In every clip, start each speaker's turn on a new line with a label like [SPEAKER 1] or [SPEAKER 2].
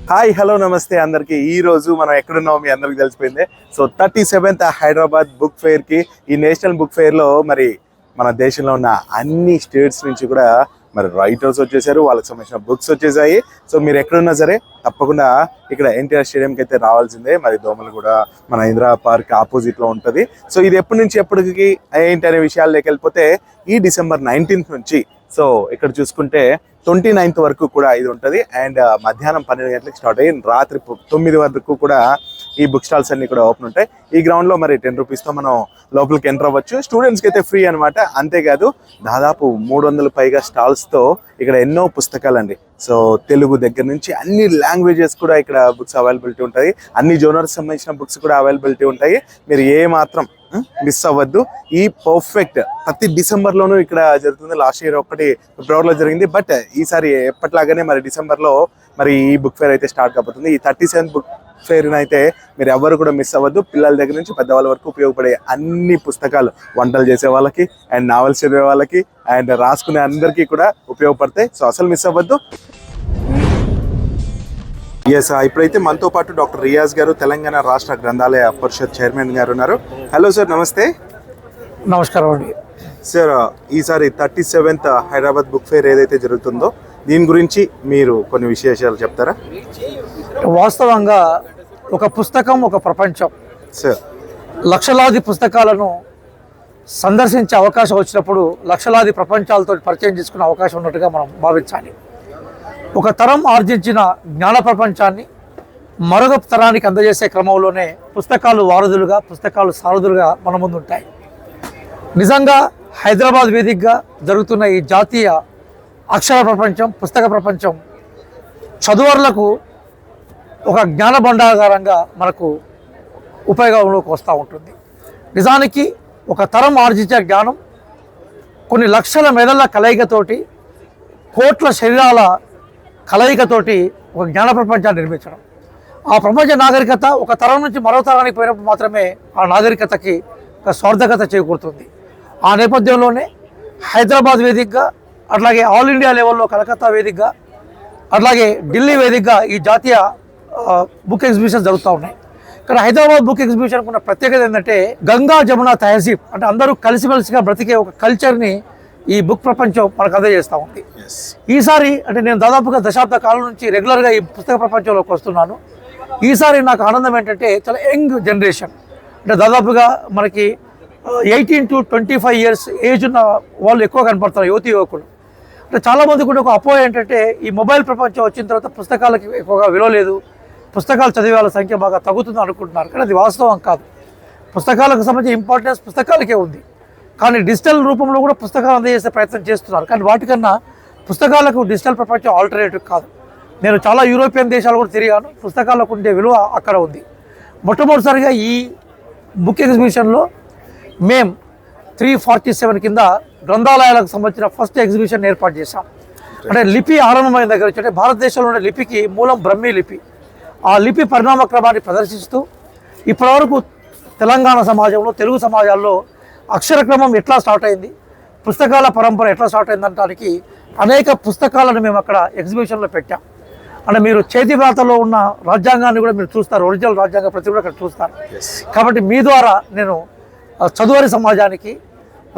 [SPEAKER 1] Hi hello నమస్తే అందరికి. ఈ రోజు మనం ఎక్కడున్నామో మీ అందరికి తెలిసిపోయింది. So 37th Hyderabad book fair కి, ఈ నేషనల్ బుక్ ఫెయిర్ లో మరి మన దేశంలో ఉన్న అన్ని స్టేట్స్ నుంచి కూడా మరి రైటర్స్ వచ్చేసారు, వాళ్ళకి సంబంధించిన బుక్స్ వచ్చేసాయి. సో మీరు ఎక్కడున్నా సరే తప్పకుండా ఇక్కడ ఎన్టీఆర్ స్టేడియంకి అయితే రావాల్సిందే. మరి దోమలు కూడా మన ఇందిరా పార్క్ ఆపోజిట్ లో ఉంటుంది. సో ఇది ఎప్పటి నుంచి ఎప్పటికి ఏంటి అనే విషయాల్లోకి వెళ్ళిపోతే, ఈ డిసెంబర్ 19th నుంచి సో ఇక్కడ చూసుకుంటే 29th వరకు కూడా ఇది ఉంటుంది. అండ్ మధ్యాహ్నం 12 గంటలకు స్టార్ట్ అయ్యి రాత్రి 9 వరకు కూడా ఈ బుక్ స్టాల్స్ అన్ని కూడా ఓపెన్ ఉంటాయి. ఈ గ్రౌండ్ లో మరి 10 రూపీస్తో మనం లోపలికి ఎంటర్ అవ్వచ్చు. స్టూడెంట్స్కి అయితే ఫ్రీ అనమాట. అంతేకాదు దాదాపు 300 పైగా స్టాల్స్తో ఇక్కడ ఎన్నో పుస్తకాలు అండి. సో తెలుగు దగ్గర నుంచి అన్ని లాంగ్వేజెస్ కూడా ఇక్కడ బుక్స్ అవైలబిలిటీ ఉంటాయి. అన్ని జోనర్స్ సంబంధించిన బుక్స్ కూడా అవైలబిలిటీ ఉంటాయి. మీరు ఏ మాత్రం మిస్ అవ్వద్దు. ఈ పర్ఫెక్ట్ ప్రతి డిసెంబర్లోనూ ఇక్కడ జరుగుతుంది. లాస్ట్ ఇయర్ ఒకటి ఫిబ్రవరిలో జరిగింది, బట్ ఈసారి ఎప్పటిలాగానే మరి డిసెంబర్లో మరి ఈ బుక్ ఫేర్ అయితే స్టార్ట్ కాబోతుంది. ఈ 37th బుక్ ఫేర్ అయితే మీరు ఎవరు కూడా మిస్ అవ్వద్దు. పిల్లల దగ్గర నుంచి పెద్దవాళ్ళ వరకు ఉపయోగపడే అన్ని పుస్తకాలు, వంటలు చేసే వాళ్ళకి అండ్ నావెల్స్ చదివే వాళ్ళకి అండ్ రాసుకునే అందరికీ కూడా ఉపయోగపడతాయి. సో అసలు మిస్ అవ్వద్దు. ఎస్, ఇప్పుడైతే మనతో పాటు డాక్టర్ రియాజ్ గారు, తెలంగాణ రాష్ట్ర గ్రంథాలయ పరిషత్ చైర్మన్ గారు ఉన్నారు. హలో సార్, నమస్తే.
[SPEAKER 2] నమస్కారం అండి.
[SPEAKER 1] సార్, ఈసారి 37th హైదరాబాద్ బుక్ ఫేర్ ఏదైతే జరుగుతుందో దీని గురించి మీరు కొన్ని విశేషాలు చెప్తారా?
[SPEAKER 2] వాస్తవంగా ఒక పుస్తకం ఒక ప్రపంచం.
[SPEAKER 1] సార్,
[SPEAKER 2] లక్షలాది పుస్తకాలను సందర్శించే అవకాశం వచ్చినప్పుడు లక్షలాది ప్రపంచాలతో పరిచయం చేసుకునే అవకాశం ఉన్నట్టుగా మనం భావించాలి. ఒక తరం ఆర్జించిన జ్ఞాన ప్రపంచాన్ని మరొక తరానికి అందజేసే క్రమంలోనే పుస్తకాలు వారధులుగా, పుస్తకాలు సారథులుగా మన ముందు ఉంటాయి. నిజంగా హైదరాబాద్ వేదికగా జరుగుతున్న ఈ జాతీయ అక్షర ప్రపంచం, పుస్తక ప్రపంచం చదువర్లకు ఒక జ్ఞాన భండాగారంగా మనకు ఉపయోగంలోకి వస్తూ ఉంటుంది. నిజానికి ఒక తరం ఆర్జించే జ్ఞానం కొన్ని లక్షల మెదళ్ళ కలయికతోటి, కోట్ల శరీరాల కలయికతోటి ఒక జ్ఞాన ప్రపంచాన్ని నిర్మించడం. ఆ ప్రపంచ నాగరికత ఒక తరం నుంచి మరో తరానికి పోయినప్పుడు మాత్రమే ఆ నాగరికతకి ఒక స్వార్థకత చేకూరుతుంది. ఆ నేపథ్యంలోనే హైదరాబాద్ వేదికగా, అట్లాగే ఆల్ ఇండియా లెవెల్లో కలకత్తా వేదికగా, అట్లాగే ఢిల్లీ వేదికగా ఈ జాతీయ బుక్ ఎగ్జిబిషన్ జరుగుతూ ఉన్నాయి. ఇక్కడ హైదరాబాద్ బుక్ ఎగ్జిబిషన్ ఉన్న ప్రత్యేకత ఏంటంటే, గంగా జమున తహజీబ్ అంటే అందరూ కలిసిమెలిసిగా బ్రతికే ఒక కల్చర్ని ఈ బుక్ ప్రపంచం మనకు అందజేస్తూ ఉంది. ఈసారి అంటే నేను దాదాపుగా దశాబ్ద కాలం నుంచి రెగ్యులర్గా ఈ పుస్తక ప్రపంచంలోకి వస్తున్నాను. ఈసారి నాకు ఆనందం ఏంటంటే, చాలా యంగ్ జనరేషన్ అంటే దాదాపుగా మనకి 18 to 25 years ఏజ్ ఉన్న వాళ్ళు ఎక్కువ కనపడతారు, యువతి యువకులు. అంటే చాలామంది కూడా ఒక అపోహ ఏంటంటే, ఈ మొబైల్ ప్రపంచం వచ్చిన తర్వాత పుస్తకాలకి ఎక్కువగా విలువ లేదు, పుస్తకాలు చదివే వాళ్ళ సంఖ్య బాగా తగ్గుతుంది అనుకుంటున్నారు. కానీ అది వాస్తవం కాదు. పుస్తకాలకు సంబంధించిన ఇంపార్టెన్స్ పుస్తకాలకే ఉంది. కానీ డిజిటల్ రూపంలో కూడా పుస్తకాలు అందజేసే ప్రయత్నం చేస్తున్నారు. కానీ వాటికన్నా పుస్తకాలకు డిజిటల్ ప్రపంచం ఆల్టర్నేటివ్ కాదు. నేను చాలా యూరోపియన్ దేశాలు కూడా తిరిగాను. పుస్తకాలకు ఉండే విలువ అక్కడ ఉంది. మొట్టమొదటిసారిగా ఈ బుక్ ఎగ్జిబిషన్లో మేము 347 కింద గ్రంథాలయాలకు సంబంధించిన ఫస్ట్ ఎగ్జిబిషన్ ఏర్పాటు చేశాం. అంటే లిపి ఆరంభమైన దగ్గర నుంచి, అంటే భారతదేశంలో ఉండే లిపికి మూలం బ్రహ్మీ లిపి. ఆ లిపి పరిణామ క్రమాన్ని ప్రదర్శిస్తూ ఇప్పటివరకు తెలంగాణ సమాజంలో, తెలుగు సమాజాల్లో అక్షరక్రమం ఎట్లా స్టార్ట్ అయింది, పుస్తకాల పరంపర ఎట్లా స్టార్ట్ అయింది అనడానికి అనేక పుస్తకాలను మేము అక్కడ ఎగ్జిబిషన్లో పెట్టాం. అంటే మీరు చేతి వ్రాతలో ఉన్న రాజ్యాంగాన్ని కూడా మీరు చూస్తారు, ఒరిజినల్ రాజ్యాంగ ప్రతి కూడా అక్కడ చూస్తారు. కాబట్టి మీ ద్వారా నేను చదువరి సమాజానికి,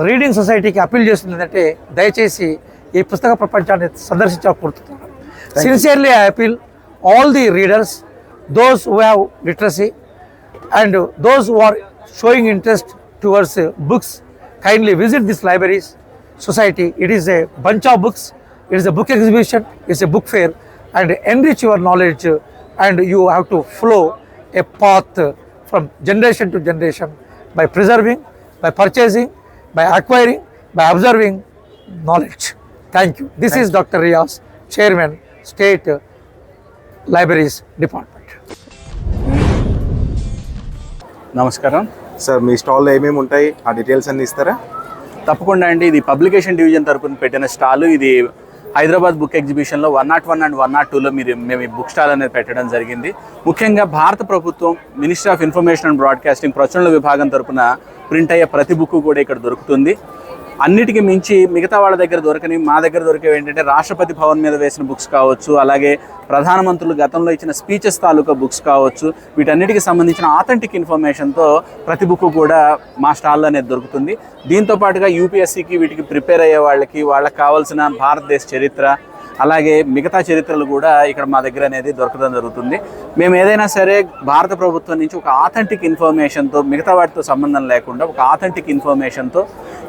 [SPEAKER 2] రీడింగ్ సొసైటీకి అప్పీల్ చేస్తుంది ఏంటంటే, దయచేసి ఈ పుస్తక ప్రపంచాన్ని సందర్శించకూడుతున్నాను. Sincerely I appeal all the readers, those who have literacy and those who are showing interest towards books, kindly visit this libraries society. It is a bunch of books, it is a book exhibition, it is a book fair, and enrich your knowledge, and you have to follow a path from generation to generation by preserving, by purchasing, by acquiring, by observing knowledge. Thank you. This is Dr. Riyaz, Chairman, State Libraries Department.
[SPEAKER 1] నమస్కారం sir, మీ స్టాల్లో ఏమేమి ఉంటాయి ఆ details అన్ని ఇస్తారా?
[SPEAKER 3] తప్పకుండా అండి. ఇది publication division తరపున పెట్టిన స్టాల్. ఇది హైదరాబాద్ బుక్ ఎగ్జిబిషన్లో 101 and 102లో మేము ఈ బుక్ స్టాల్ అనేది పెట్టడం జరిగింది. ముఖ్యంగా భారత ప్రభుత్వం ministry of information and broadcasting ప్రచురణల విభాగం తరపున ప్రింట్ అయ్యే ప్రతి బుక్ కూడా ఇక్కడ దొరుకుతుంది. అన్నిటికీ మించి మిగతా వాళ్ళ దగ్గర దొరకని మా దగ్గర దొరికేవి ఏంటంటే రాష్ట్రపతి భవన్ మీద వేసిన బుక్స్ కావచ్చు, అలాగే ప్రధానమంత్రులు గతంలో ఇచ్చిన స్పీచెస్ తాలూకా బుక్స్ కావచ్చు, వీటన్నిటికి సంబంధించిన ఆథెంటిక్ ఇన్ఫర్మేషన్తో ప్రతి బుక్ కూడా మా స్టాల్లో అనేది దొరుకుతుంది. దీంతో పాటుగా యూపీఎస్సీకి వీటికి ప్రిపేర్ అయ్యే వాళ్ళకి కావాల్సిన భారతదేశ చరిత్ర, అలాగే మిగతా చరిత్రలు కూడా ఇక్కడ మా దగ్గర అనేది దొరకడం జరుగుతుంది. మేము ఏదైనా సరే భారత ప్రభుత్వం నుంచి ఒక ఆథెంటిక్ ఇన్ఫర్మేషన్తో, మిగతా వాటితో సంబంధం లేకుండా ఒక ఆథెంటిక్ ఇన్ఫర్మేషన్తో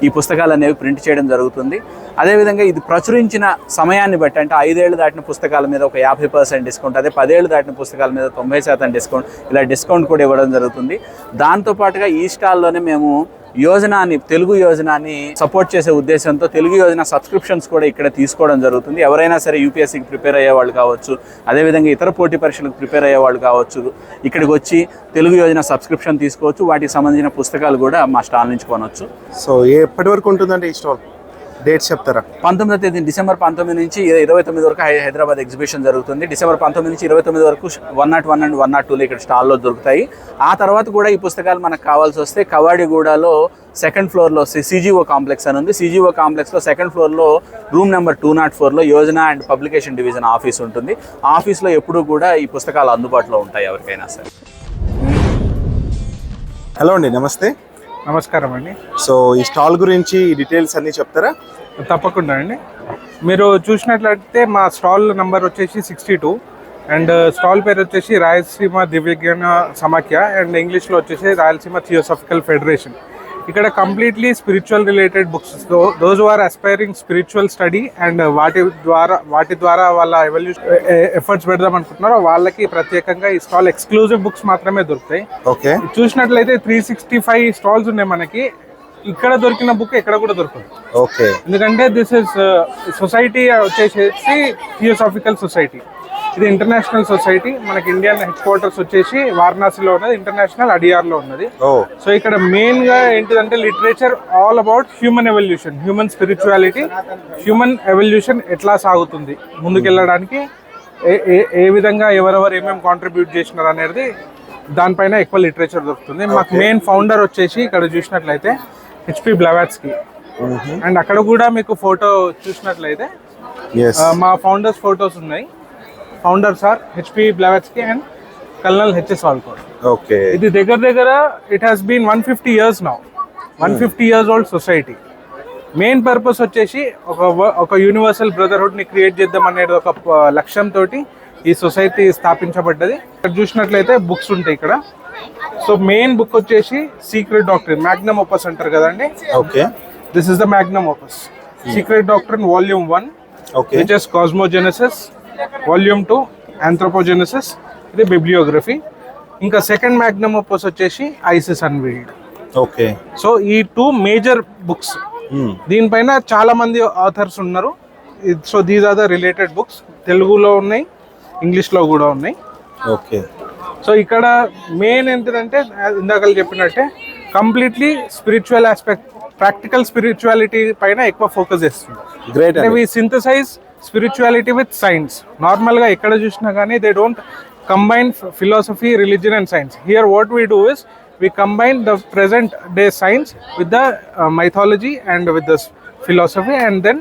[SPEAKER 3] ఈ పుస్తకాలు అనేవి ప్రింట్ చేయడం జరుగుతుంది. అదేవిధంగా ఇది ప్రచురించిన సమయాన్ని బట్టి, అంటే 5 ఏళ్ళు దాటిన పుస్తకాల మీద ఒక 50% డిస్కౌంట్, అదే 10 ఏళ్ళు దాటిన పుస్తకాల మీద 90% డిస్కౌంట్, ఇలా డిస్కౌంట్ కూడా ఇవ్వడం జరుగుతుంది. దాంతోపాటుగా ఈ స్టాల్లోనే మేము తెలుగు యోజనాన్ని సపోర్ట్ చేసే ఉద్దేశంతో తెలుగు యోజన సబ్స్క్రిప్షన్స్ కూడా ఇక్కడ తీసుకోవడం జరుగుతుంది. ఎవరైనా సరే యూపీఎస్సీకి ప్రిపేర్ అయ్యే వాళ్ళు కావచ్చు, అదేవిధంగా ఇతర పోటీ పరీక్షలకు ప్రిపేర్ అయ్యే వాళ్ళు కావచ్చు, ఇక్కడికి వచ్చి తెలుగు యోజన సబ్స్క్రిప్షన్ తీసుకోవచ్చు. వాటికి సంబంధించిన పుస్తకాలు కూడా మా స్టాల్ నుంచి కొనవచ్చు.
[SPEAKER 1] సో ఎప్పటి వరకు ఉంటుందంటే ఈ స్టాల్ డేట్స్ చెప్తారా?
[SPEAKER 3] 19వ తేదీ డిసెంబర్ 19 నుంచి 29 వరకు హైదరాబాద్ ఎగ్జిబిషన్ జరుగుతుంది. డిసెంబర్ 19 నుంచి 29 వరకు 101 అండ్ 102లో ఇక్కడ స్టాల్లో దొరుకుతాయి. ఆ తర్వాత కూడా ఈ పుస్తకాలు మనకు కావాల్సి వస్తే కవాడిగూడలో సెకండ్ ఫ్లోర్లో సిజిఓ కాంప్లెక్స్ అని ఉంది. సిజిఓ కాంప్లెక్స్లో సెకండ్ ఫ్లోర్లో రూమ్ నెంబర్ 204లో Yojana and publication division office ఉంటుంది. ఆ ఆఫీస్లో ఎప్పుడూ కూడా ఈ పుస్తకాలు అందుబాటులో ఉంటాయి ఎవరికైనా సరే.
[SPEAKER 1] హలో అండి, నమస్తే.
[SPEAKER 4] నమస్కారం అండి.
[SPEAKER 1] సో ఈ స్టాల్ గురించి డీటెయిల్స్ అన్నీ చెప్తారా?
[SPEAKER 4] తప్పకుండా అండి. మీరు చూసినట్లయితే మా స్టాల్ నంబర్ వచ్చేసి 62 అండ్ స్టాల్ పేరు వచ్చేసి రాయలసీమ దివ్యజ్ఞాన సమాఖ్య అండ్ ఇంగ్లీష్లో వచ్చేసి రాయలసీమ థియోసాఫికల్ ఫెడరేషన్. ఇక్కడ completely spiritual related books, those are aspiring spiritual study and వాటి ద్వారా వాళ్ళ ఎఫర్ట్స్ పెడదాం అనుకుంటున్నారో వాళ్ళకి ప్రత్యేకంగా ఈ స్టాల్ ఎక్స్క్లూజివ్ బుక్స్ మాత్రమే దొరుకుతాయి.
[SPEAKER 1] ఓకే.
[SPEAKER 4] చూసినట్లయితే 365 స్టాల్స్ ఉన్నాయి మనకి. ఇక్కడ దొరికిన బుక్ ఎక్కడ కూడా దొరకదు.
[SPEAKER 1] ఓకే.
[SPEAKER 4] ఎందుకంటే దిస్ ఇస్ సొసైటీ వచ్చేసి థియోసాఫికల్ సొసైటీ. ఇది ఇంటర్నేషనల్ సొసైటీ. మనకి ఇండియన్ హెడ్ క్వార్టర్స్ వచ్చేసి వారణాసిలో ఉన్నది, ఇంటర్నేషనల్ అడియార్లో ఉన్నది. సో ఇక్కడ మెయిన్ గా ఏంటిదంటే literature all about human evolution, human spirituality, human evolution ఎట్లా సాగుతుంది ముందుకెళ్ళడానికి, ఏ విధంగా ఎవరెవరు ఏమేమి కాంట్రిబ్యూట్ చేసినారు అనేది దానిపైన ఎక్కువ లిటరేచర్ దొరుకుతుంది. మాకు మెయిన్ ఫౌండర్ వచ్చేసి ఇక్కడ చూసినట్లయితే హెచ్పి బ్లవాట్స్కీ. అండ్ అక్కడ కూడా మీకు ఫోటో చూసినట్లయితే మా ఫౌండర్స్ ఫోటోస్ ఉన్నాయి. Founders are HP Blavatsky and colonel HS Olcott.
[SPEAKER 1] Okay.
[SPEAKER 4] ఇది దగ్గర it has been 150 years now. 150 years old society. Main purpose వచ్చేసి ఒక యూనివర్సల్ బ్రదర్హుడ్ ని క్రియేట్ చేద్దాం అనేది ఒక లక్ష్యంతో ఈ సొసైటీ స్థాపించబడ్డది. ఇక్కడ చూసినట్లయితే బుక్స్ ఉంటాయి ఇక్కడ. సో మెయిన్ బుక్ వచ్చేసి సీక్రెట్ డాక్ట్రిన్, మ్యాగ్నమ్ ఓపస్ అంటారు కదండి.
[SPEAKER 1] Okay.
[SPEAKER 4] This is the magnum opus. Secret doctrine volume 1, which is cosmogenesis. Volume 2 anthropogenesis, ఇది బిబ్లియోగ్రఫీ. ఇంకా సెకండ్ మ్యాగ్నమ్ ఓపస్ వచ్చేసి ఐసిస్ అన్వీల్డ్.
[SPEAKER 1] ఓకే.
[SPEAKER 4] సో ఈ 2 మేజర్ బుక్స్, దీనిపైన చాలా మంది ఆథర్స్ ఉన్నారు. So these are the related books. తెలుగులో ఉన్నాయి, ఇంగ్లీష్లో కూడా ఉన్నాయి.
[SPEAKER 1] ఓకే.
[SPEAKER 4] సో ఇక్కడ మెయిన్ ఏంటంటే ఇందాక చెప్పినట్టే completely spiritual aspect, practical spirituality పైన ఎక్కువ ఫోకస్ చేస్తుంది.
[SPEAKER 1] Great.
[SPEAKER 4] We synthesize spirituality with science. నార్మల్గా ఎక్కడ చూసినా కానీ they don't combine philosophy, religion and science. Here what we do is we combine the present day science with the mythology and with the philosophy, and then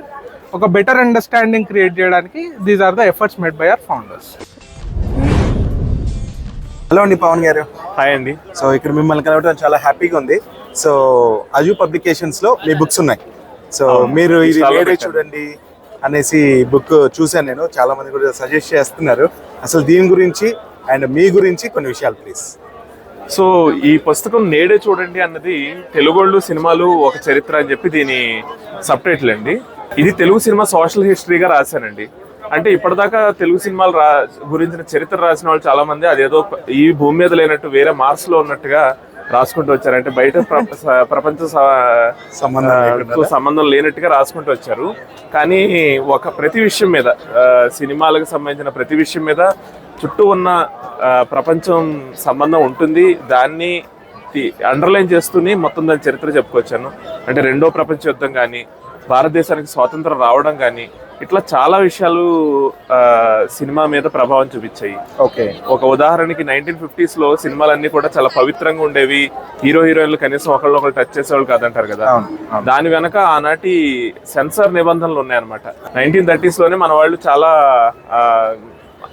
[SPEAKER 4] oka better understanding create cheyadaniki these are the efforts made by our founders.
[SPEAKER 1] Hello అండి, పవన్ గారు.
[SPEAKER 5] Hi అండి.
[SPEAKER 1] So ఇక్కడ మిమ్మల్ని కలవడం చాలా హ్యాపీగా ఉంది. So అజు publications లో మీ బుక్స్ ఉన్నాయి. సో మీరు ఇది వేరే చూడండి అనేసి బుక్ చూసాను నేను. చాలా మంది కూడా సజెస్ట్ చేస్తున్నారు. అసలు దీని గురించి అండ్ మీ గురించి కొన్ని విషయాలు ప్లీజ్.
[SPEAKER 5] సో ఈ పుస్తకం నేడే చూడండి అన్నది తెలుగోళ్ళు సినిమాలు ఒక చరిత్ర అని చెప్పి దీని సబ్ టైటిల్ అండి. ఇది తెలుగు సినిమా సోషల్ హిస్టరీగా రాశానండి. అంటే ఇప్పటిదాకా తెలుగు సినిమాలు గురించిన చరిత్ర రాసిన వాళ్ళు చాలా మంది అదేదో ఈ భూమి మీద లేనట్టు వేరే మార్స్ లో ఉన్నట్టుగా రాసుకుంటూ వచ్చారు. అంటే బయట ప్రపంచ సంబంధం లేనట్టుగా రాసుకుంటూ వచ్చారు. కానీ ప్రతి విషయం మీద, సినిమాలకు సంబంధించిన ప్రతి విషయం మీద చుట్టూ ఉన్న ప్రపంచం సంబంధం ఉంటుంది. దాన్ని అండర్లైన్ చేస్తూనే మొత్తం దాని చరిత్ర చెప్పుకొచ్చాను. అంటే 2వ ప్రపంచ యుద్ధం కానీ, భారతదేశానికి స్వాతంత్రం రావడం కానీ, ఇట్లా చాలా విషయాలు సినిమా మీద ప్రభావం చూపించాయి.
[SPEAKER 1] ఓకే.
[SPEAKER 5] ఒక ఉదాహరణకి 1950s లో సినిమాలన్నీ కూడా చాలా పవిత్రంగా ఉండేవి, హీరో హీరోయిన్లు కనీసం ఒకళ్ళు టచ్ చేసేవాళ్ళు కాదంటారు కదా. దాని వెనక ఆనాటి సెన్సార్ నిబంధనలు ఉన్నాయన్నమాట. 1930s లోనే మన వాళ్ళు చాలా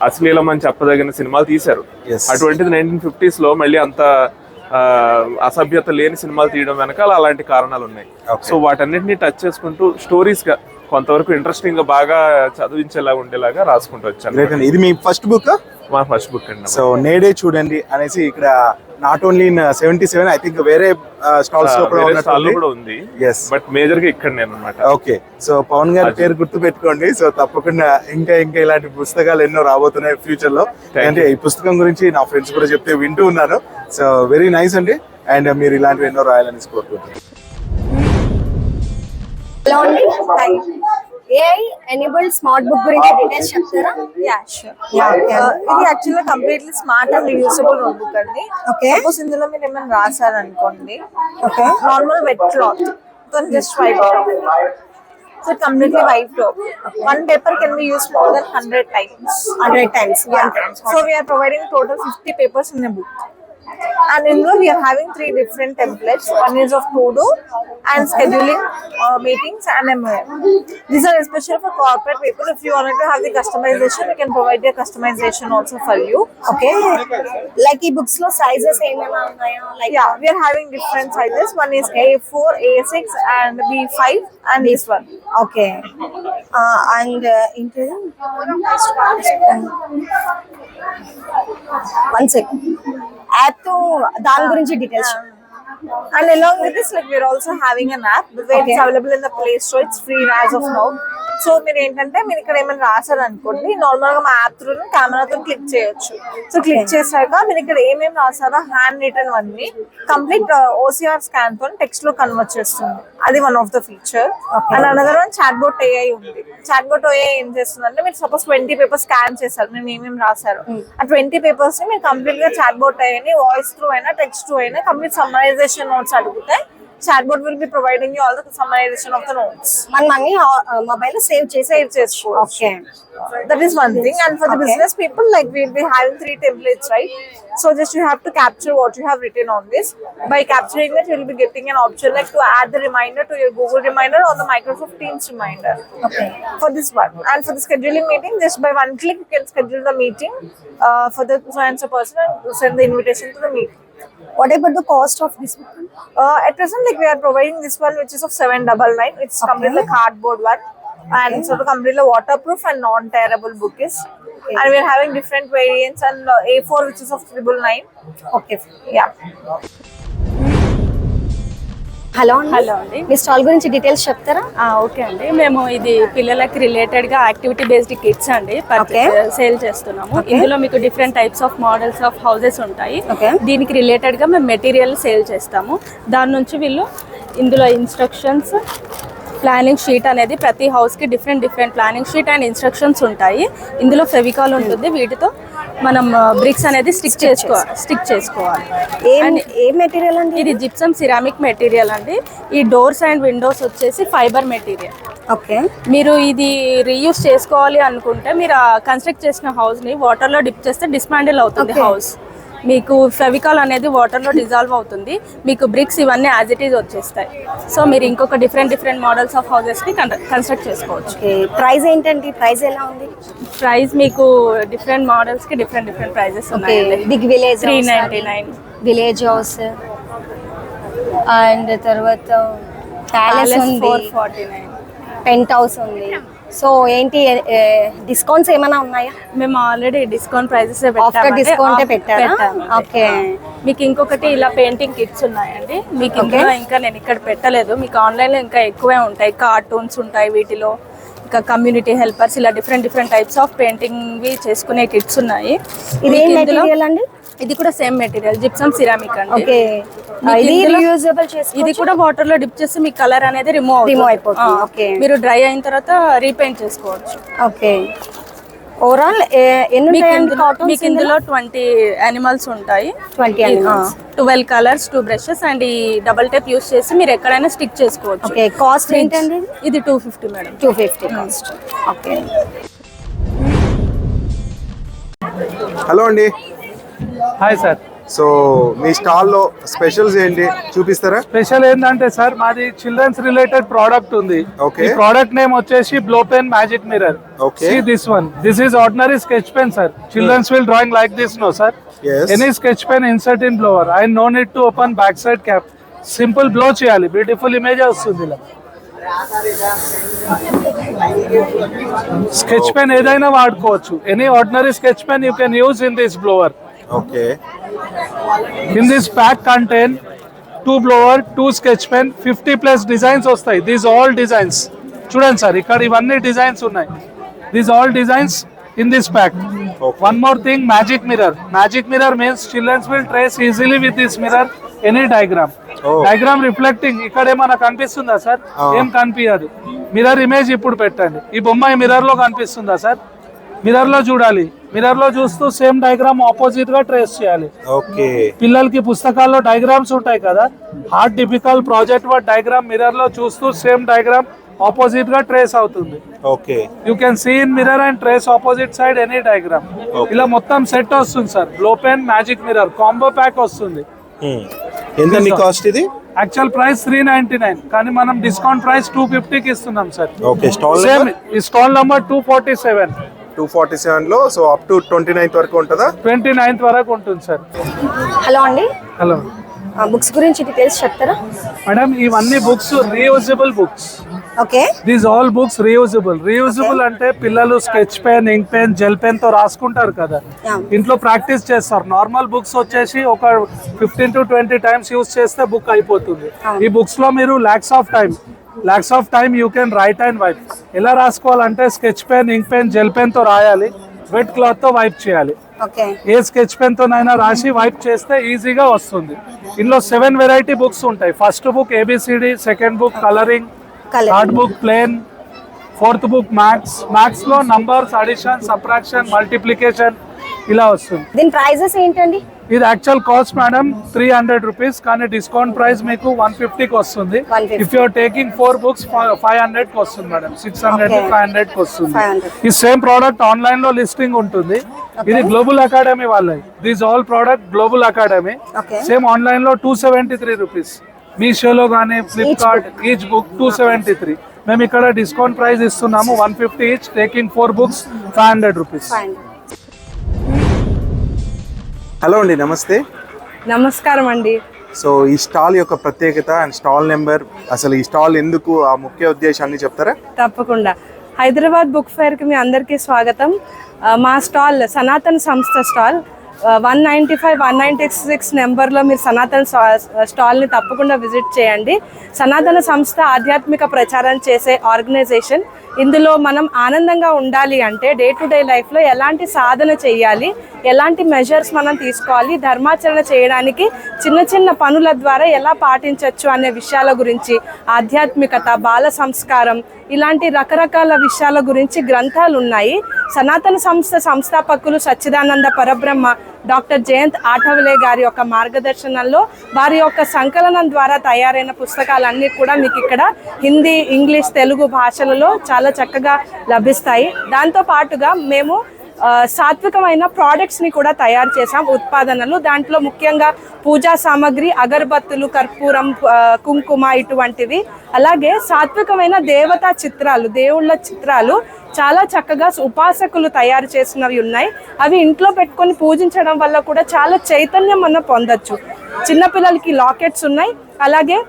[SPEAKER 5] అశ్లీలం అని చెప్పదగిన సినిమాలు తీశారు. అటువంటిది 1950s లో మళ్ళీ అంత అసభ్యత లేని సినిమాలు తీయడం వెనకాల అలాంటి కారణాలు ఉన్నాయి. సో వాటన్నిటిని టచ్ చేసుకుంటూ స్టోరీస్ గా కొంతవరకు ఇంట్రెస్టింగ్ గా బాగా చదివించేలా ఉండేలాగా రాసుకుంటూ వచ్చాను.
[SPEAKER 1] ఇది మీ ఫస్ట్ బుక్?
[SPEAKER 5] మా ఫస్ట్ బుక్ అండి.
[SPEAKER 1] సో నేడే చూడండి అనేసి ఇక్కడ not only in 77, I think వేరే స్టాల్స్ లో
[SPEAKER 5] కూడా ఉంది, బట్ మేజర్ గా ఇక్కడ నేను అన్నమాట.
[SPEAKER 1] ఓకే. సో పవన్ గారి పేరు గుర్తు పెట్టుకోండి. సో తప్పకుండా ఇంకా ఇలాంటి పుస్తకాలు ఎన్నో రాబోతున్నాయి ఫ్యూచర్ లో. అంటే ఈ పుస్తకం గురించి నా ఫ్రెండ్స్ కూడా చెప్తే వింటూ ఉన్నాను. సో వెరీ నైస్ అండి. అండ్ మీరు ఇలాంటివి ఎన్నో రాయాలని కోరుకుంటున్నాను.
[SPEAKER 6] AI enabled స్మార్ట్ బుక్ గురించి డీటెయిల్స్ చెప్తారా?
[SPEAKER 7] Yeah sure. ఇది actually completely smart and usable notebook అండి.
[SPEAKER 6] ఓకే.
[SPEAKER 7] సపోజ్ ఇందులో మీరు ఏమైనా రాశారనుకోండి, ఓకే, నార్మల్ వెట్ క్లాత్ తో just wipe so completely wiped off. One paper can be used more than 100 times.
[SPEAKER 6] 100 times.
[SPEAKER 7] Yeah. So we are providing total 50 papers in a book. And in we are having 3 different templates. One is of to-do and scheduling meetings and MOM. These are especially for corporate people. If you wanted to have the customization, we can provide the customization also for you.
[SPEAKER 6] Okay. Like ఈ books లో sizes ఏమైనా ఉన్నాయా? Like
[SPEAKER 7] Yeah, we are having different sizes. One is A4, A6 and B5 and this one.
[SPEAKER 6] Okay. And into one second. App తో దాని గురించి details.
[SPEAKER 7] And along with this, like we're also having an app where it's available in the Play Store. It's free as of now. So మీరు ఏంటంటే మీరు ఇక్కడ ఏమైనా రాశారు అనుకోండి, నార్మల్ గా మా యాప్ త్రూ కెమెరాతో క్లిక్ చేయొచ్చు. సో క్లిక్ చేశాక మీరు ఇక్కడ ఏమేమి రాసారో హ్యాండ్ రిటర్న్ అన్ని కంప్లీట్ OCR స్కాన్ తో టెక్స్ట్ లో కన్వర్ట్ చేస్తుంది. అది one of the feature. And another one chatbot AI ఉంది. చాట్ బోట్ AI ఏం చేస్తుంది అంటే మీరు సపోజ్ 20 పేపర్స్ స్కాన్ చేశారు, మేము ఏమేమి రాశారు ఆ 20 పేపర్స్ ని మీరు కంప్లీట్ గా chatbot AI voice through అయినా టెక్స్ట్ త్రూ అయినా కంప్లీట్ సమ్మరైజేషన్ నోట్స్ అడిగితే chatbot will be providing you all the summarization of the notes.
[SPEAKER 6] మన మనీ మొబైల్ లో సేవ్ చేసుకోవచ్చు.
[SPEAKER 7] Okay, that is one thing. And for the business people, like we'll be having 3 templates, right? So just you have to capture what you have written on this. By capturing that, you'll be getting an option like to add the reminder to your Google reminder or the Microsoft Teams reminder.
[SPEAKER 6] Okay.
[SPEAKER 7] For this one, and for the scheduling meeting, just by one click you can schedule the meeting for the so-and-so person and send the invitation to the meeting.
[SPEAKER 6] What about the cost of this book?
[SPEAKER 7] At present, like we are providing this one, which is of 799. It's completely cardboard one, and so the completely waterproof and non-tearable book is. And we are having different variants and A4, which is of 999.
[SPEAKER 6] Okay.
[SPEAKER 7] Yeah.
[SPEAKER 6] Hello
[SPEAKER 8] hello అండి.
[SPEAKER 6] మీ stall గురించి details చెప్తారా?
[SPEAKER 8] Okay అండి, మేము ఇది పిల్లలకి related గా activity based kits అండి sale చేస్తున్నాము. ఇందులో మీకు different types of models of houses ఉంటాయి. దీనికి రిలేటెడ్ గా మేము మెటీరియల్ సేల్ చేస్తాము. దాని నుంచి వీళ్ళు ఇందులో ఇన్స్ట్రక్షన్స్, ప్లానింగ్ షీట్ అనేది ప్రతి హౌస్ కి different planning sheet and instructions ఉంటాయి. ఇందులో ఫెవికాల్ ఉంటుంది, వీటితో మనం బ్రిక్స్ అనేది స్టిక్ చేసుకోవాలి.
[SPEAKER 6] ఏ మెటీరియల్ అండి?
[SPEAKER 8] ఇది జిప్సమ్ సిరామిక్ మెటీరియల్ అండి. ఈ డోర్స్ అండ్ విండోస్ వచ్చేసి ఫైబర్ మెటీరియల్.
[SPEAKER 6] ఓకే.
[SPEAKER 8] మీరు ఇది రీయూస్ చేసుకోవాలి అనుకుంటే మీరు కన్స్ట్రక్ట్ చేసిన హౌస్ ని వాటర్ లో డిప్ చేస్తే డిస్మాండిల్ అవుతుంది హౌస్. మీకు ఫెవికాల్ అనేది వాటర్లో డిజాల్వ్ అవుతుంది, మీకు బ్రిక్స్ ఇవన్నీ యాజ్ ఇట్ ఈజ్ వచ్చేస్తాయి. సో మీరు ఇంకొక డిఫరెంట్ మోడల్స్ ఆఫ్ హౌసెస్ని కన్స్ట్రక్ట్ చేసుకోవచ్చు.
[SPEAKER 6] ప్రైస్ ఏంటండి? ప్రైస్ ఎలా ఉంది?
[SPEAKER 8] ప్రైస్ మీకు డిఫరెంట్ మోడల్స్కి డిఫరెంట్ ప్రైజెస్ ఉన్నాయి.
[SPEAKER 6] Big village
[SPEAKER 8] 399,
[SPEAKER 6] village house and తర్వాత ప్యాలెస్ ఉంది
[SPEAKER 8] 449,
[SPEAKER 6] పెంట్ హౌస్ ఉంది. సో ఏంటి డిస్కౌంట్స్ ఏమైనా ఉన్నాయా?
[SPEAKER 8] మేము ఆల్రెడీ డిస్కౌంట్ ప్రైజెస్
[SPEAKER 6] పెట్టారా? ఓకే.
[SPEAKER 8] మీకు ఇంకొకటి ఇలా పెయింటింగ్ కిట్స్ ఉన్నాయండి. మీకు ఇంకా నేను ఇక్కడ పెట్టలేదు, మీకు ఆన్లైన్లో ఇంకా ఎక్కువే ఉంటాయి. కార్టూన్స్ ఉంటాయి వీటిలో, ఇంకా కమ్యూనిటీ హెల్పర్స్, ఇలా డిఫరెంట్ టైప్స్ ఆఫ్ పెయింటింగ్ చేసుకునే కిట్స్ ఉన్నాయి.
[SPEAKER 6] ఇది ఏం మెటీరియల్ అండి?
[SPEAKER 8] ఇది కూడా సేమ్ మెటీరియల్, జిప్సమ్ సిరామిక్ అండి.
[SPEAKER 6] ఓకే.
[SPEAKER 8] ఇది కూడా వాటర్ లో డిప్ చేస్తే మీ కలర్ అనేది రిమూవ్ అయిపోతుంది.
[SPEAKER 6] ఓకే.
[SPEAKER 8] మీరు డ్రై అయిన తర్వాత రీపెయింట్ చేసుకోవచ్చు.
[SPEAKER 6] ఓకే. ఓవరాల్ ఎన్ని ఉంటాయండి కాటన్స్?
[SPEAKER 8] మీకు ఇందులో 20 యానిమల్స్ ఉంటాయి,
[SPEAKER 6] 20 animals.
[SPEAKER 8] 12 కలర్స్, 2 బ్రషెస్ అండ్ ఈ డబుల్ టేప్ యూస్ చేసి మీరు ఎక్కడైనా స్టిక్ చేసుకోవచ్చు.
[SPEAKER 6] ఓకే, కాస్ట్ ఏంటండి?
[SPEAKER 8] ఇది 250 మేడం.
[SPEAKER 6] 250 కాస్ట్. ఓకే.
[SPEAKER 1] హలో అండి.
[SPEAKER 2] Hi sir.
[SPEAKER 1] సో మీ స్టాల్లో స్పెషల్స్ ఏంటి చూపిస్తారా?
[SPEAKER 2] స్పెషల్ ఏంటంటే సార్ మాది చిల్డ్రన్స్ రిలేటెడ్ ప్రోడక్ట్ ఉంది.
[SPEAKER 1] Okay.
[SPEAKER 2] ఈ ప్రోడక్ట్ నేమ్ వచ్చేసి blow pen magic mirror.
[SPEAKER 1] Okay.
[SPEAKER 2] See this one. This is ordinary sketch pen, sir. Children's will drawing like this, no, sir.
[SPEAKER 1] Yes.
[SPEAKER 2] Any sketch pen insert in blower. I no need to open backside cap. Simple blow చేయాలి, beautiful image వస్తుంది ఇలా. Sketch pen ఏదైనా వాడుకోవచ్చు. Any ordinary sketch pen you can use in this blower.
[SPEAKER 1] Okay.
[SPEAKER 2] In this pack contain 2 blower, 2 sketch pen, 50+ designs వస్తాయి. These all designs. చూడండి sir, ఇక్కడ ఇవన్నీ designs ఉన్నాయి. These all designs in this pack.
[SPEAKER 1] Okay.
[SPEAKER 2] One more thing, magic mirror. Magic mirror means children will trace easily with this mirror any diagram.
[SPEAKER 1] Oh.
[SPEAKER 2] Diagram reflecting. ఇక్కడ ఏమైనా కనిపిస్తుందా sir? ఏం కనిపించదు. Mirror image ఇప్పుడు పెట్టండి. ఈ బొమ్మ ఈ మిర్రర్ లో కనిపిస్తుందా సార్? మిర్రర్ లో చూడాలి. మిర్రర్ లో చూస్తూ సేమ్ డయాగ్రామ్ ఆపోజిట్ గా ట్రేస్ చేయాలి.
[SPEAKER 1] ఓకే.
[SPEAKER 2] పిల్లలకి పుస్తకాల్లో డయాగ్రామ్స్ ఉంటాయి కదా, hard typical project work diagram mirror లో చూస్తూ సేమ్ డయాగ్రామ్ ఆపోజిట్ గా ట్రేస్ అవుతుంది.
[SPEAKER 1] Okay.
[SPEAKER 2] You can see in mirror and trace opposite side any diagram. ఇలా మొత్తం సెట్ వస్తుంది sir. Blow pen magic mirror combo pack వస్తుంది.
[SPEAKER 1] ఎంత మీ కాస్ట్ ఇది?
[SPEAKER 2] యాక్చువల్ ప్రైస్ 399, కానీ మనం డిస్కౌంట్ ప్రైస్ 250కి ఇస్తున్నాం సార్.
[SPEAKER 1] ఓకే. స్టాల్
[SPEAKER 2] సేమ్ ఈ స్టాల్ నంబర్ 247.
[SPEAKER 1] 247 లో సో అప్ టు 29th వరకు ఉంటుందా?
[SPEAKER 2] 29th వరకు ఉంటుంది సార్.
[SPEAKER 6] హలో అండి,
[SPEAKER 2] హలో
[SPEAKER 6] బుక్స్ గురించి డీటెయిల్స్ చెప్తారా?
[SPEAKER 2] మేడం, ఇవన్నీ books reusable books.
[SPEAKER 6] Okay.
[SPEAKER 2] These all books reusable. Reusable అంటే పిల్లలు sketch pen, ink pen, gel pen తో రాసుకుంటారు కదా, ఇంట్లో ప్రాక్టీస్ చేస్తారు. నార్మల్ బుక్స్ వచ్చేసి ఒక 15 to 20 టైమ్స్ యూజ్ చేస్తే బుక్ అయిపోతుంది. ఈ బుక్స్ లో మీరు lots of time you can write and wipe. ఎలా రాసుకోవాలంటే sketch pen, ink pen, gel pen తో రాయాలి, వెట్ క్లాత్ తో వైప్ చేయాలి.
[SPEAKER 6] ఓకే.
[SPEAKER 2] ఏ స్కెచ్ పెన్ తోనైనా రాసి వైప్ చేస్తే ఈజీగా వస్తుంది. ఇందులో 7 వెరైటీ బుక్స్ ఉంటాయి. First book ABCD, second book colouring, third book plain, fourth book maths లో నంబర్స్, అడిషన్, సబ్ట్రాక్షన్, మల్టిప్లికేషన్ ఇలా వస్తుంది.
[SPEAKER 6] దీని ప్రైజెస్ ఏంటండి?
[SPEAKER 2] ఇది యాక్చువల్ కాస్ట్ మేడం 300 రూపీస్, కానీ డిస్కౌంట్ ప్రైస్ మీకు 150కి వస్తుంది.
[SPEAKER 6] 150.
[SPEAKER 2] ఇఫ్ యూఆర్ టేకింగ్ 4 బుక్స్ 500కి వస్తుంది మేడం. 600 to 500కి వస్తుంది.
[SPEAKER 6] 500.
[SPEAKER 2] ఈ సేమ్ ప్రోడక్ట్ ఆన్లైన్ లో లిస్టింగ్ ఉంటుంది. ఇది గ్లోబల్ అకాడమీ వాళ్ళది. These all product global academy.
[SPEAKER 6] Okay.
[SPEAKER 2] Same online లో 273 రూపీస్. మీషోలో కానీ ఫ్లిప్కార్ట్ ఈచ్ బుక్ 273. మేము ఇక్కడ డిస్కౌంట్ ప్రైస్ ఇస్తున్నాము 150 each. Taking 4 books 500 rupees.
[SPEAKER 1] Hello అండి, నమస్తే.
[SPEAKER 9] నమస్కారం అండి.
[SPEAKER 1] సో ఈ స్టాల్ యొక్క ప్రత్యేకత అండ్ స్టాల్ నెంబర్, అసలు ఈ స్టాల్ ఎందుకు, ఆ ముఖ్య ఉద్దేశాన్ని చెప్తారా?
[SPEAKER 9] తప్పకుండా. హైదరాబాద్ బుక్ ఫేర్కి మీ అందరికీ స్వాగతం. మా స్టాల్ సనాతన సంస్థ స్టాల్ 195, 196 నెంబర్లో మీరు సనాతన స్టాల్ని తప్పకుండా విజిట్ చేయండి. సనాతన సంస్థ ఆధ్యాత్మిక ప్రచారం చేసే ఆర్గనైజేషన్. ఇందులో మనం ఆనందంగా ఉండాలి అంటే డే టు డే లైఫ్లో ఎలాంటి సాధన చేయాలి, ఎలాంటి మెజర్స్ మనం తీసుకోవాలి, ధర్మాచరణ చేయడానికి చిన్న చిన్న పనుల ద్వారా ఎలా పాటించవచ్చు అనే విషయాల గురించి, ఆధ్యాత్మికత, బాల సంస్కారం, ఇలాంటి రకరకాల విషయాల గురించి గ్రంథాలు ఉన్నాయి. సనాతన సంస్థ సంస్థాపకులు సచ్చిదానంద పరబ్రహ్మ డాక్టర్ జయంత్ ఆఠవలే గారి యొక్క మార్గదర్శనంలో వారి యొక్క సంకలనం ద్వారా తయారైన పుస్తకాలన్నీ కూడా మీకు ఇక్కడ హిందీ, ఇంగ్లీష్, తెలుగు భాషలలో చాలా చక్కగా లభిస్తాయి. దాంతో పాటుగా మేము సాత్వికమైన ప్రోడక్ట్స్ని కూడా తయారు చేసాం, ఉత్పాదనలు. దాంట్లో ముఖ్యంగా పూజా సామాగ్రి, అగరబత్తులు, కర్పూరం, కుంకుమ ఇటువంటివి. అలాగే సాత్వికమైన దేవతా చిత్రాలు, దేవుళ్ళ చిత్రాలు చాలా చక్కగా ఉపాసకులు తయారు చేసినవి ఉన్నాయి. అవి ఇంట్లో పెట్టుకొని పూజించడం వల్ల కూడా చాలా చైతన్యం మనం పొందొచ్చు. చిన్నపిల్లలకి లాకెట్స్ ఉన్నాయి. అలాగే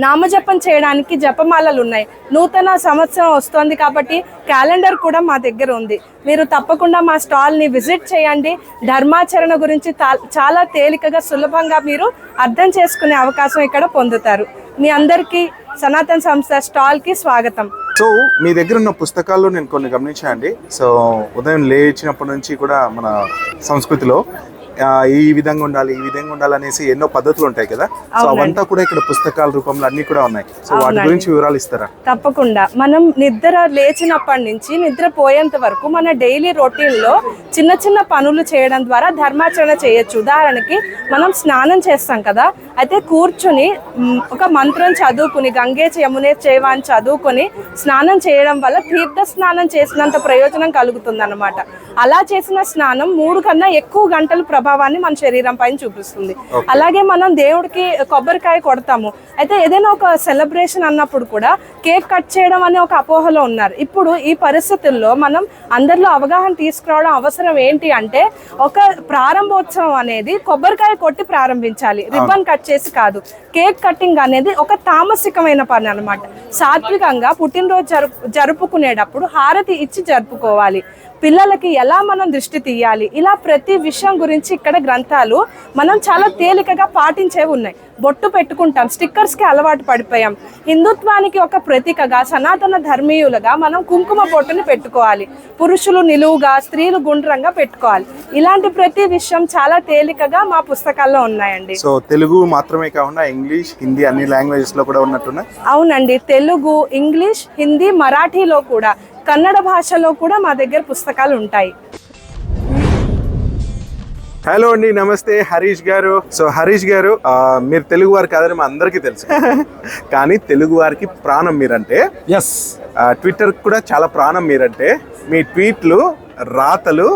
[SPEAKER 9] నామజపం చేయడానికి జపమాలలు ఉన్నాయి. నూతన సంవత్సరం వస్తోంది కాబట్టి క్యాలెండర్ కూడా మా దగ్గర ఉంది. మీరు తప్పకుండా మా స్టాల్ని విజిట్ చేయండి. ధర్మాచరణ గురించి చాలా తేలికగా, సులభంగా మీరు అర్థం చేసుకునే అవకాశం ఇక్కడ పొందుతారు. మీ అందరికీ సనాతన సంస్థ స్టాల్కి స్వాగతం.
[SPEAKER 1] సో మీ దగ్గర ఉన్న పుస్తకాల్లో నేను కొన్ని గమనించానండి. సో ఉదయం లేచినప్పటి నుంచి కూడా మన సంస్కృతిలో ఈ విధంగా ఉండాలి అనేసి ఎన్నో పద్ధతులు ఉంటాయి కదా, సో అవంతా కూడా ఇక్కడ పుస్తకాల రూపంలో అన్ని కూడా ఉన్నాయి. సో వాటి గురించి వివరాలు ఇస్తారా?
[SPEAKER 9] తప్పకుండా. మనం నిద్ర లేచినప్పటి నుంచి నిద్ర పోయేంత వరకు మన డైలీ రొటీన్ లో చిన్న చిన్న పనులు చేయడం ద్వారా ధర్మాచరణ చేయొచ్చు. ఉదాహరణకి మనం స్నానం చేస్తాం కదా, అయితే కూర్చుని ఒక మంత్రం చదువుకుని గంగే యమునే చేవ అని చదువుకొని స్నానం చేయడం వల్ల తీర్థ స్నానం చేసినంత ప్రయోజనం కలుగుతుంది అన్నమాట. అలా చేసిన స్నానం 3 కన్నా ఎక్కువ గంటల ప్రభావాన్ని మన శరీరం పైన చూపిస్తుంది. అలాగే మనం దేవుడికి కొబ్బరికాయ కొడతాము, అయితే ఏదైనా ఒక సెలబ్రేషన్ అన్నప్పుడు కూడా కేక్ కట్ చేయడం అనే ఒక అపోహలో ఉన్నారు. ఇప్పుడు ఈ పరిస్థితుల్లో మనం అందరిలో అవగాహన తీసుకురావడం అవసరం. ఏంటి అంటే ఒక ప్రారంభోత్సవం అనేది కొబ్బరికాయ కొట్టి ప్రారంభించాలి, రిబ్బన్ కట్ చేసి కాదు. కేక్ కటింగ్ అనేది ఒక తామసికమైన పని అన్నమాట. సాత్వికంగా పుట్టినరోజు జరుపుకునేటప్పుడు హారతి ఇచ్చి జరుపుకోవాలి. పిల్లలకి ఎలా మనం దృష్టి తీయాలి, ఇలా ప్రతి విషయం గురించి ఇక్కడ గ్రంథాలు మనం చాలా తేలికగా పాటించేవి ఉన్నాయి. బొట్టు పెట్టుకుంటాం, స్టిక్కర్స్కి అలవాటు పడిపోయాం. హిందుత్వానికి ఒక ప్రతీకగా సనాతన ధర్మీయులుగా మనం కుంకుమ బొట్టుని పెట్టుకోవాలి. పురుషులు నిలువుగా, స్త్రీలు గుండ్రంగా పెట్టుకోవాలి. ఇలాంటి ప్రతి విషయం చాలా తేలికగా మా పుస్తకాల్లో ఉన్నాయండి.
[SPEAKER 1] సో తెలుగు మాత్రమే కాకుండా ఇంగ్లీష్, హిందీ అన్ని లాంగ్వేజెస్ లో కూడా ఉన్నట్టున్నాయి.
[SPEAKER 9] అవునండి, తెలుగు, ఇంగ్లీష్, హిందీ, మరాఠీలో కూడా, కన్నడ భాషలో కూడా మా దగ్గర పుస్తకాలు ఉంటాయి.
[SPEAKER 1] హలో అండి, నమస్తే హరీష్ గారు. సో హరీష్ గారు, మీరు తెలుగు వారు కాదని మా అందరికీ తెలుసు, కానీ తెలుగు వారికి ప్రాణం మీరంటే.
[SPEAKER 10] ఎస్,
[SPEAKER 1] ట్విట్టర్ కూడా చాలా ప్రాణం మీరంటే. మీ ట్వీట్లు, రాతలు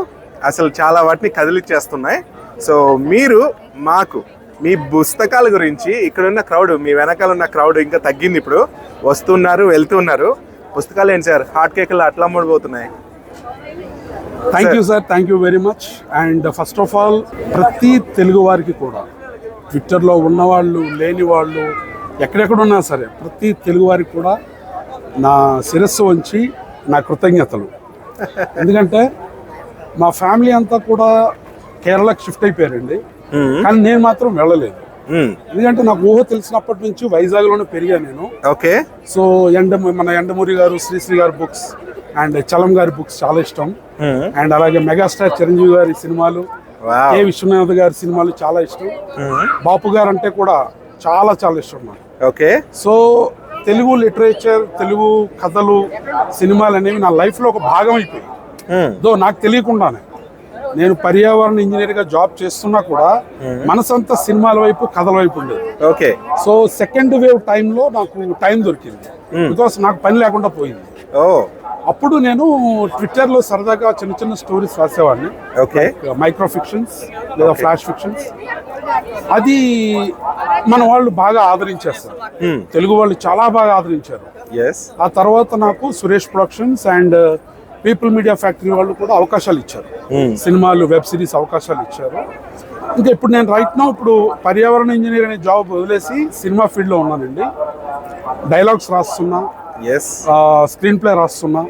[SPEAKER 1] అసలు చాలా వాటిని కదిలిచ్చేస్తున్నాయి. సో మీరు మాకు మీ పుస్తకాల గురించి, ఇక్కడున్న క్రౌడ్, మీ వెనకాల ఉన్న క్రౌడ్ ఇంకా తగ్గింది, ఇప్పుడు వస్తున్నారు వెళ్తున్నారు. పుస్తకాలు ఏంటి సార్, హాట్ కేకులు అట్లా అమ్ముడుపోతున్నాయి.
[SPEAKER 10] Thank you sir, thank you very much. And first of all ప్రతి తెలుగు వారికి కూడా, ట్విట్టర్లో ఉన్నవాళ్ళు, లేని వాళ్ళు, ఎక్కడెక్కడ ఉన్నా సరే ప్రతి తెలుగు వారికి కూడా నా శిరస్సు వంచి నా కృతజ్ఞతలు. ఎందుకంటే మా ఫ్యామిలీ అంతా కూడా కేరళకి షిఫ్ట్ అయిపోయారండి, కానీ నేను మాత్రం వెళ్ళలేదు. ఎందుకంటే నాకు ఊహ తెలిసినప్పటి నుంచి వైజాగ్లోనే పెరిగా నేను.
[SPEAKER 1] ఓకే.
[SPEAKER 10] సో మన ఎండమూరి గారు, శ్రీశ్రీ గారి బుక్స్ అండ్ చలం గారి బుక్స్ చాలా ఇష్టం. అండ్ అలాగే మెగాస్టార్ చిరంజీవి గారి సినిమాలు, కె విశ్వనాథ్ గారి సినిమాలు చాలా ఇష్టం. బాపు గారు అంటే కూడా చాలా చాలా ఇష్టం నాకు.
[SPEAKER 1] Okay.
[SPEAKER 10] So Telugu literature, Telugu కథలు, సినిమాలు అనేవి నా లైఫ్లో ఒక భాగం అయిపోయాయి. దో నాకు తెలియకుండానే నేను పర్యావరణ ఇంజనీర్గా జాబ్ చేస్తున్నా కూడా మనసంతా సినిమాల వైపు, కథల వైపు ఉండేది.
[SPEAKER 1] ఓకే.
[SPEAKER 10] సో సెకండ్ వేవ్ టైంలో నాకు టైం దొరికింది, బికాస్ నాకు పని లేకుండా పోయింది. అప్పుడు నేను ట్విట్టర్లో సరదాగా చిన్న చిన్న స్టోరీస్ రాసేవాడిని.
[SPEAKER 1] ఓకే.
[SPEAKER 10] మైక్రో ఫిక్షన్స్ లేదా ఫ్లాష్ ఫిక్షన్స్. అది మన వాళ్ళు బాగా ఆదరించేస్తారు, తెలుగు వాళ్ళు చాలా బాగా ఆదరించారు. ఆ తర్వాత నాకు Suresh productions and people media factory వాళ్ళు కూడా అవకాశాలు ఇచ్చారు, సినిమాలు, వెబ్ సిరీస్ అవకాశాలు ఇచ్చారు. ఇంకా ఇప్పుడు నేను ఇప్పుడు పర్యావరణ ఇంజనీర్ అనే జాబ్ వదిలేసి సినిమా ఫీల్డ్లో ఉన్నానండి. డైలాగ్స్ రాస్తున్నా, స్క్రీన్ ప్లే రాస్తున్నా,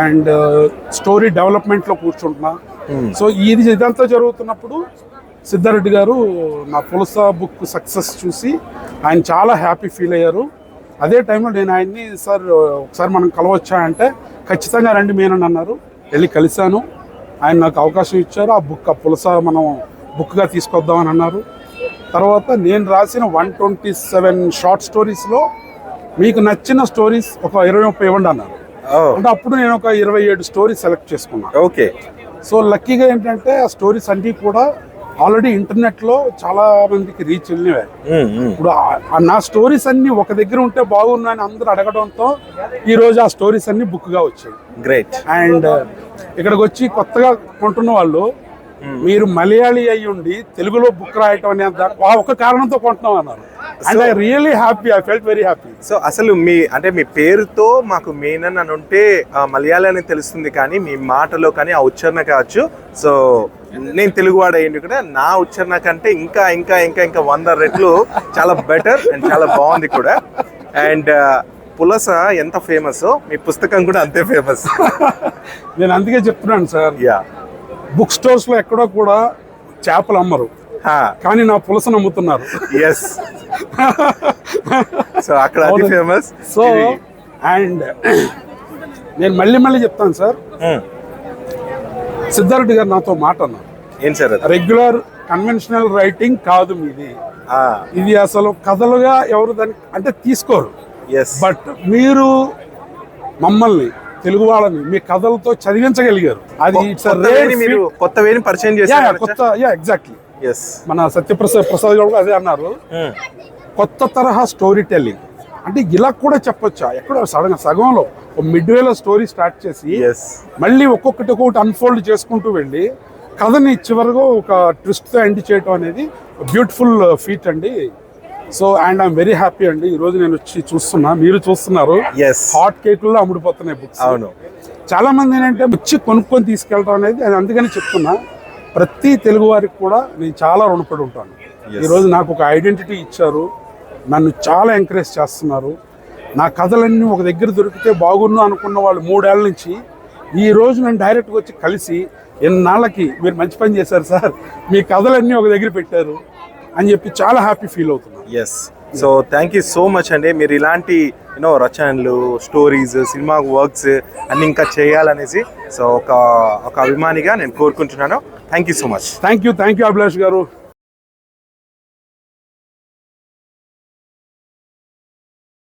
[SPEAKER 10] అండ్ స్టోరీ డెవలప్మెంట్లో కూర్చుంటున్నా. సో ఇదంతా జరుగుతున్నప్పుడు సిద్ధారెడ్డి గారు నా పులస బుక్ సక్సెస్ చూసి ఆయన చాలా హ్యాపీ ఫీల్ అయ్యారు. అదే టైంలో నేను ఆయన్ని, సార్ ఒకసారి మనం కలవచ్చా అంటే, ఖచ్చితంగా రండి మేనని అన్నారు. వెళ్ళి కలిశాను, ఆయన నాకు అవకాశం ఇచ్చారు. ఆ బుక్, ఆ పులస మనం బుక్గా తీసుకొద్దామని అన్నారు. తర్వాత నేను రాసిన 127 షార్ట్ స్టోరీస్లో మీకు నచ్చిన స్టోరీస్ ఒక 20-30 ఇవ్వండి అన్నారు. అంటే అప్పుడు నేను ఒక 27 స్టోరీస్ సెలెక్ట్ చేసుకున్నాను.
[SPEAKER 1] ఓకే.
[SPEAKER 10] సో లక్కీగా ఏంటంటే ఆ స్టోరీస్ అన్నీ కూడా ఆల్రెడీ ఇంటర్నెట్లో చాలా మందికి రీచ్ వెళ్ళినవే. ఇప్పుడు నా స్టోరీస్ అన్ని ఒక దగ్గర ఉంటే బాగున్నాయని అందరూ అడగడంతో ఈరోజు ఆ స్టోరీస్ అన్ని బుక్గా వచ్చాయి.
[SPEAKER 1] గ్రేట్.
[SPEAKER 10] అండ్ ఇక్కడికి వచ్చి కొత్తగా కొంటున్న వాళ్ళు, మీరు మలయాళీ అయ్యి ఉండి తెలుగులో బుక్ రాయటం అనే ఒక కారణంతో కొంటున్నాం అన్నారు. And I really happy, I felt very happy.
[SPEAKER 1] So అసలు మీ పేరుతో మాకు మీనన్ అని ఉంటే మలయాళీ అని తెలుస్తుంది, కానీ మీ మాటలో కానీ ఆ ఉచ్చారణ కావచ్చు. సో నేను తెలుగువాడు అయ్యింది కూడా, నా ఉచ్చారణ కంటే ఇంకా ఇంకా ఇంకా ఇంకా 100 రెట్లు చాలా బెటర్ అండ్ చాలా బాగుంది కూడా. అండ్ పులస ఎంత ఫేమస్, మీ పుస్తకం కూడా అంతే ఫేమస్.
[SPEAKER 10] నేను అందుకే చెప్తున్నాను సార్, బుక్ స్టోర్స్లో ఎక్కడో కూడా చేపలు అమ్మరు, కానీ నా పులసను అమ్ముతున్నారు.
[SPEAKER 1] ఎస్. సో అక్కడ అది ఫేమస్.
[SPEAKER 10] సో అండ్ నేను మళ్ళీ చెప్తాను సార్, సిద్ధారెడ్డి గారు నాతో మాట అన్నారు,
[SPEAKER 1] ఏం సార్ అది?
[SPEAKER 10] రెగ్యులర్ కన్వెన్షనల్ రైటింగ్ కాదు మీది. ఇది అసలు కథలుగా ఎవరు దాన్ని అంటే తీసుకోరు. బట్ మీరు మమ్మల్ని తెలుగు వాళ్ళని మీ కథలతో చదివించగలిగారు. అది
[SPEAKER 1] మీరు కొత్త వేని పరిచయం చేశారు.
[SPEAKER 10] కొత్త ఎగ్జాక్ట్లీ మన ప్రసాద్ గారు అదే అన్నారు. కొత్త తరహా స్టోరీ టెల్లింగ్ అంటే ఇలా కూడా చెప్పొచ్చా, ఎక్కడో సగంలో మిడ్ వేలో స్టోరీ స్టార్ట్ చేసి మళ్ళీ ఒక్కొక్కటి అన్ఫోల్డ్ చేసుకుంటూ వెళ్ళి కథని చివరిగా ఒక ట్విస్ట్ తో ఎండ్ చేయడం అనేది బ్యూటిఫుల్ ఫీట్ అండి. So and I'm very happy అండి. ఈ రోజు నేను వచ్చి చూస్తున్నా, మీరు చూస్తున్నారు, హాట్ కేకుల్లో అమ్ముడిపోతున్నాయి బుక్స్.
[SPEAKER 1] అవును,
[SPEAKER 10] చాలా మంది ఏంటంటే వచ్చి కొనుక్కొని తీసుకెళ్ళడం అనేది, అందుకని చెప్తున్నా ప్రతి తెలుగు వారికి కూడా నేను చాలా రుణపడి ఉంటాను. ఈరోజు నాకు ఒక ఐడెంటిటీ ఇచ్చారు, నన్ను చాలా ఎంకరేజ్ చేస్తున్నారు. నా కథలన్నీ ఒక దగ్గర దొరికితే బాగున్నా అనుకున్న వాళ్ళు 3 ఏళ్ల నుంచి ఈ రోజు నేను డైరెక్ట్గా వచ్చి కలిసి ఎన్నాళ్ళకి మీరు మంచి పని చేశారు సార్, మీ కథలన్నీ ఒక దగ్గర పెట్టారు అని చెప్పి చాలా హ్యాపీ ఫీల్ అవుతున్నాను.
[SPEAKER 1] So thank you so much అండి. మీరు ఇలాంటి యూనో రచనలు, స్టోరీస్, సినిమా వర్క్స్ అన్ని ఇంకా చేయాలనేసి సో ఒక అభిమానిగా నేను కోరుకుంటున్నాను. Thank you so much.
[SPEAKER 10] Thank you Abhilash గారు.